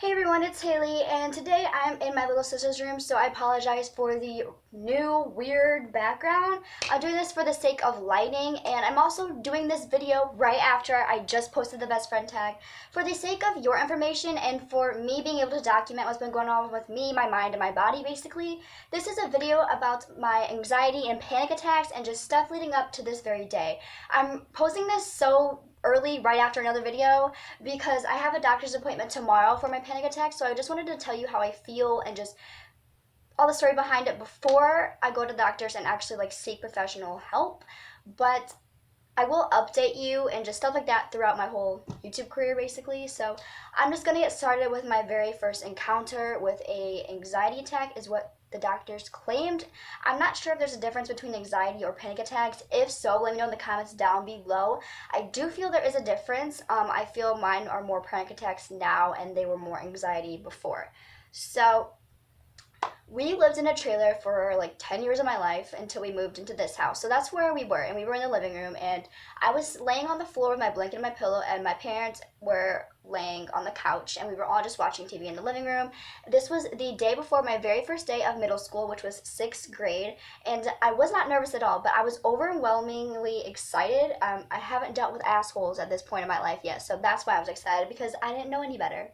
Hey everyone, it's Haley, and today I'm in my little sister's room, so I apologize for the new weird background. I'm doing this for the sake of lighting, and I'm also doing this video right after I just posted the best friend tag. For the sake of your information and for me being able to document what's been going on with me, my mind, and my body, basically, this is a video about my anxiety and panic attacks and just stuff leading up to this very day. I'm posting this so early right after another video because I have a doctor's appointment tomorrow for my panic attack, so I just wanted to tell you how I feel and just all the story behind it before I go to doctors and actually seek professional help. But I will update you and just stuff like that throughout my whole YouTube career, basically. So I'm just gonna get started with my very first encounter with a anxiety attack, is what the doctors claimed. I'm not sure if there's a difference between anxiety or panic attacks. If so, let me know in the comments down below. I do feel there is a difference. I feel mine are more panic attacks now and they were more anxiety before. So we lived in a trailer for like 10 years of my life until we moved into this house. So that's where we were, and we were in the living room, and I was laying on the floor with my blanket and my pillow, and my parents were laying on the couch, and we were all just watching TV in the living room. This was the day before my very first day of middle school, which was 6th grade, and I was not nervous at all, but I was overwhelmingly excited. I haven't dealt with assholes at this point in my life yet, so that's why I was excited, because I didn't know any better.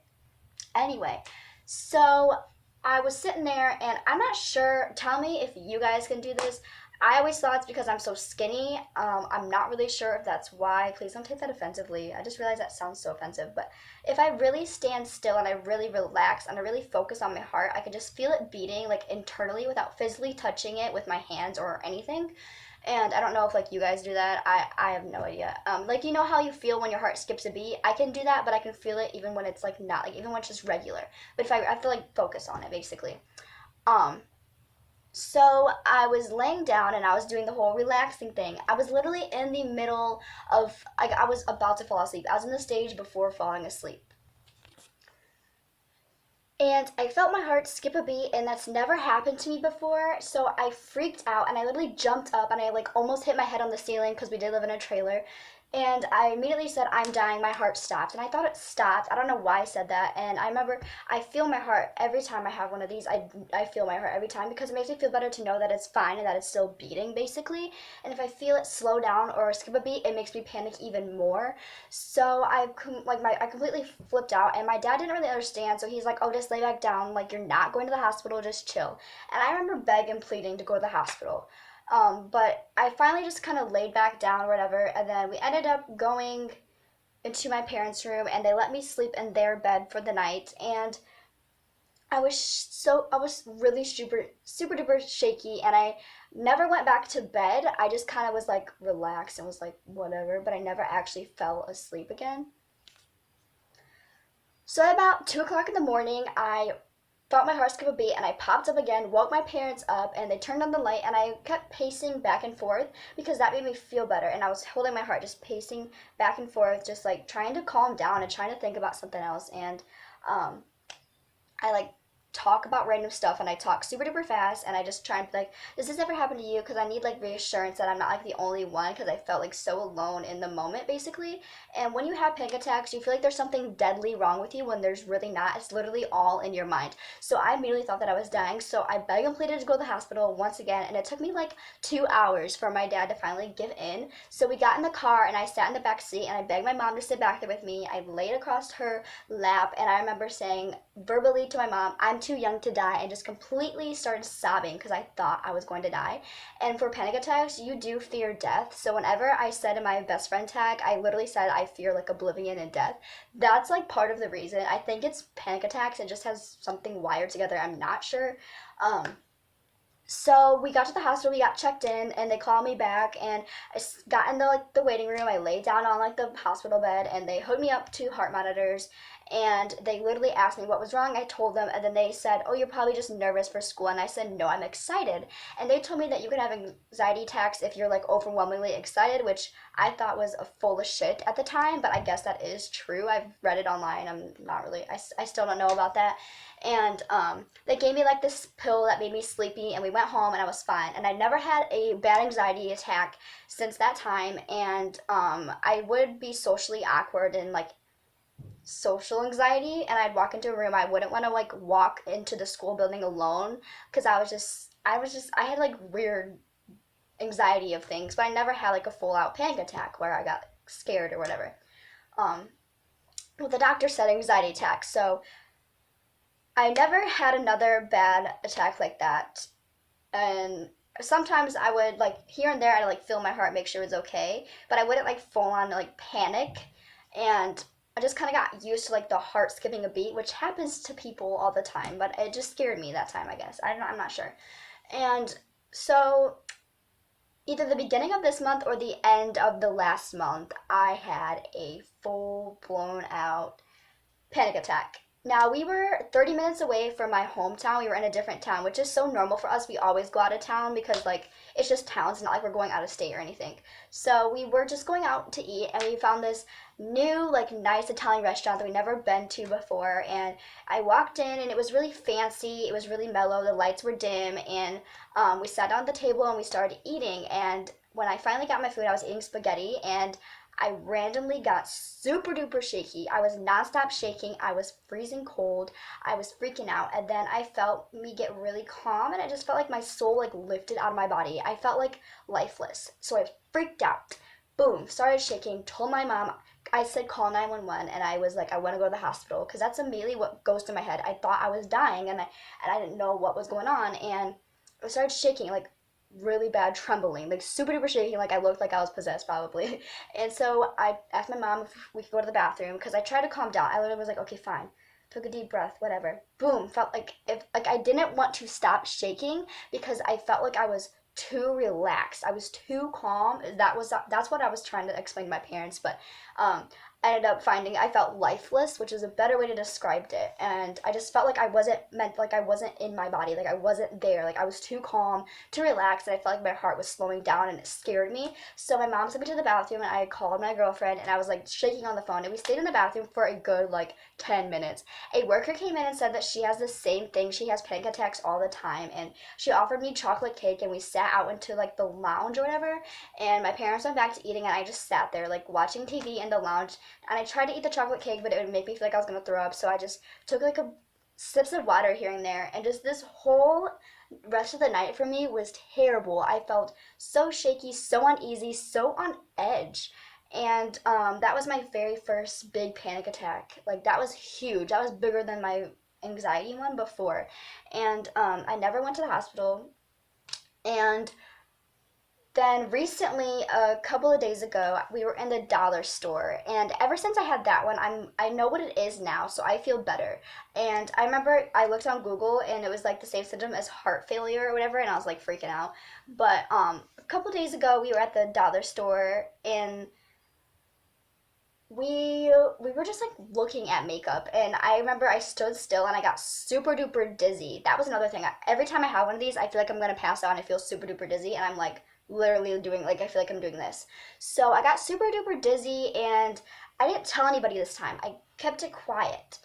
Anyway, so I was sitting there, and I'm not sure. Tell me if you guys can do this. I always thought it's because I'm so skinny. I'm not really sure if that's why. Please don't take that offensively. I just realized that sounds so offensive. But if I really stand still and I really relax and I really focus on my heart, I can just feel it beating like internally without physically touching it with my hands or anything. And I don't know if you guys do that. I have no idea. You know how you feel when your heart skips a beat? I can do that, but I can feel it even when it's not, even when it's just regular. But if I have to focus on it, basically. Um so I was laying down and I was doing the whole relaxing thing. I was literally in the middle of, I was about to fall asleep. I was in the stage before falling asleep. And I felt my heart skip a beat, and that's never happened to me before. So I freaked out, and I literally jumped up, and I almost hit my head on the ceiling because we did live in a trailer. And I immediately said, "I'm dying." My heart stopped, and I thought it stopped. I don't know why I said that. And I remember I feel my heart every time I have one of these. I feel my heart every time because it makes me feel better to know that it's fine and that it's still beating, basically. And if I feel it slow down or skip a beat, it makes me panic even more. So I completely flipped out, and my dad didn't really understand. So he's like, "Oh, just lay back down. You're not going to the hospital. Just chill." And I remember begging, pleading to go to the hospital. But I finally just kind of laid back down or whatever, and then we ended up going into my parents' room, and they let me sleep in their bed for the night. And I was really super duper shaky, and I never went back to bed. I just kind of was relaxed and was whatever, but I never actually fell asleep again. So at about 2 o'clock in the morning, I felt my heart skip a beat, and I popped up again, woke my parents up, and they turned on the light, and I kept pacing back and forth because that made me feel better. And I was holding my heart, just pacing back and forth, just trying to calm down and trying to think about something else. And I talk about random stuff, and I talk super duper fast, and I just try and be like, "Does this ever happen to you?" Because I need reassurance that I'm not the only one, because I felt so alone in the moment, basically. And when you have panic attacks, you feel there's something deadly wrong with you when there's really not. It's literally all in your mind. So I immediately thought that I was dying, so I begged and pleaded to go to the hospital once again, and it took me 2 hours for my dad to finally give in. So we got in the car, and I sat in the back seat, and I begged my mom to sit back there with me. I laid across her lap, and I remember saying verbally to my mom, "I'm too young to die," and just completely started sobbing because I thought I was going to die. And for panic attacks, you do fear death. So whenever I said in my best friend tag, I literally said I fear oblivion and death. That's part of the reason. I think it's panic attacks. It just has something wired together. I'm not sure. So we got to the hospital, we got checked in, and they called me back, and I got in the waiting room. I laid down on the hospital bed, and they hooked me up to heart monitors, and they literally asked me what was wrong. I told them, and then they said, "Oh, you're probably just nervous for school." And I said, "No, I'm excited." And they told me that you can have anxiety attacks if you're overwhelmingly excited, which I thought was a full of shit at the time, but I guess that is true. I've read it online. I'm not really, I still don't know about that. And they gave me this pill that made me sleepy, and we went home, and I was fine. And I never had a bad anxiety attack since that time. And I would be socially awkward and social anxiety, and I'd walk into a room, I wouldn't want to like walk into the school building alone because I had like weird anxiety of things, but I never had like a full out panic attack where I got scared or whatever. Um, well, the doctor said anxiety attack, so I never had another bad attack like that. And sometimes I would like here and there I'd like feel my heart, make sure it was okay, but I wouldn't like full on like panic. And I just kind of got used to like the heart skipping a beat, which happens to people all the time, but it just scared me that time, I guess. I'm not sure. And so either the beginning of this month or the end of the last month, I had a full blown out panic attack. Now, we were 30 minutes away from my hometown. We were in a different town, which is so normal for us. We always go out of town because, like, it's just towns, not like we're going out of state or anything. So, we were just going out to eat, and we found this new, like, nice Italian restaurant that we never been to before. And I walked in, and it was really fancy. It was really mellow. The lights were dim, and we sat down at the table and we started eating. And when I finally got my food, I was eating spaghetti, and I randomly got super duper shaky. I was nonstop shaking. I was freezing cold. I was freaking out. And then I felt me get really calm, and I just felt like my soul like lifted out of my body. I felt like lifeless. So I freaked out. Boom, started shaking, told my mom. I said call 911, and I was like, I want to go to the hospital because that's immediately what goes through my head. I thought I was dying, and I didn't know what was going on, and I started shaking like really bad, trembling, like super duper shaking, like I looked like I was possessed probably. And so I asked my mom if we could go to the bathroom because I tried to calm down. I literally was like, okay, fine. Took a deep breath, whatever. Boom, felt like if like I didn't want to stop shaking because I felt like I was too relaxed. I was too calm. That's what I was trying to explain to my parents, but um I ended up finding I felt lifeless, which is a better way to describe it. And I just felt like I wasn't in my body, like I wasn't there, like I was too calm, too relaxed, and I felt like my heart was slowing down and it scared me. So my mom sent me to the bathroom, and I called my girlfriend, and I was like shaking on the phone, and we stayed in the bathroom for a good like 10 minutes. A worker came in and said that she has the same thing. She has panic attacks all the time, and she offered me chocolate cake, and we sat out into like the lounge or whatever. And my parents went back to eating, and I just sat there like watching TV in the lounge. And I tried to eat the chocolate cake, but it would make me feel like I was gonna throw up. So I just took like a sips of water here and there, and just this whole rest of the night for me was terrible. I felt so shaky, so uneasy, so on edge. And that was my very first big panic attack. Like that was huge. That was bigger than my anxiety one before. And I never went to the hospital. And then recently, a couple of days ago, we were in the dollar store, and ever since I had that one, I know what it is now, so I feel better. And I remember I looked on Google, and it was like the same symptom as heart failure or whatever, and I was like freaking out. But a couple of days ago, we were at the dollar store, and we were just like looking at makeup, and I remember I stood still and I got super duper dizzy. That was another thing. Every time I have one of these, I feel like I'm gonna pass out and I feel super duper dizzy, and I'm like literally doing like I feel like I'm doing this. So I got super duper dizzy, and I didn't tell anybody this time. I kept it quiet.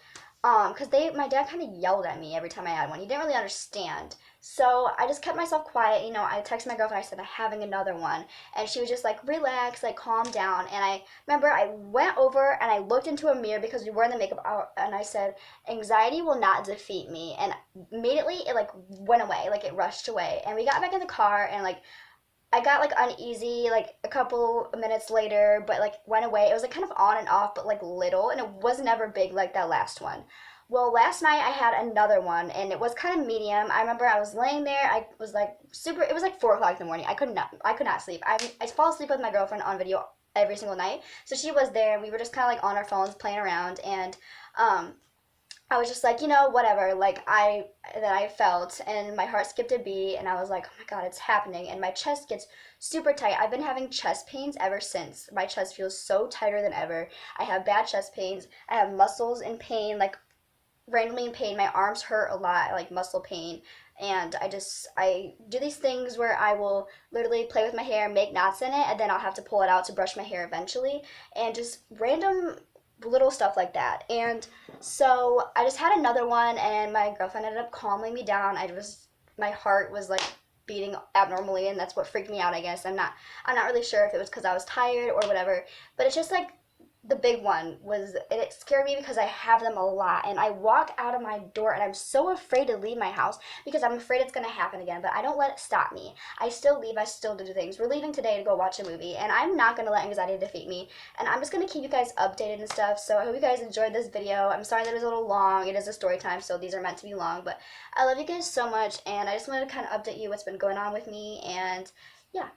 Cause my dad kind of yelled at me every time I had one. He didn't really understand. So I just kept myself quiet. You know, I texted my girlfriend. I said I'm having another one, and she was just like, relax, like calm down. And I remember I went over and I looked into a mirror because we were in the makeup hour, and I said, anxiety will not defeat me. And immediately it like went away, like it rushed away. And we got back in the car, and like I got like uneasy like a couple minutes later, but like went away. It was like kind of on and off, but like little, and it was never big like that last one. Well, last night I had another one, and it was kind of medium. I remember I was laying there. I was like super. It was like 4 o'clock in the morning. I could not sleep. I fall asleep with my girlfriend on video every single night. So she was there, and we were just kind of like on our phones playing around, and um, I was just like, you know, whatever. Like I felt, and my heart skipped a beat, and I was like, oh my God, it's happening, and my chest gets super tight. I've been having chest pains ever since. My chest feels so tighter than ever. I have bad chest pains. I have muscles in pain, like randomly in pain. My arms hurt a lot, like muscle pain. And I do these things where I will literally play with my hair, make knots in it, and then I'll have to pull it out to brush my hair eventually, and just random little stuff like that. And so I just had another one, and my girlfriend ended up calming me down. My heart was like beating abnormally, and that's what freaked me out, I guess. I'm not really sure if it was because I was tired or whatever, but it's just like the big one was, it scared me because I have them a lot, and I walk out of my door and I'm so afraid to leave my house because I'm afraid it's going to happen again, but I don't let it stop me. I still leave, I still do things. We're leaving today to go watch a movie, and I'm not going to let anxiety defeat me, and I'm just going to keep you guys updated and stuff. So I hope you guys enjoyed this video. I'm sorry that it was a little long. It is a story time, so these are meant to be long, but I love you guys so much, and I just wanted to kind of update you what's been going on with me, and yeah.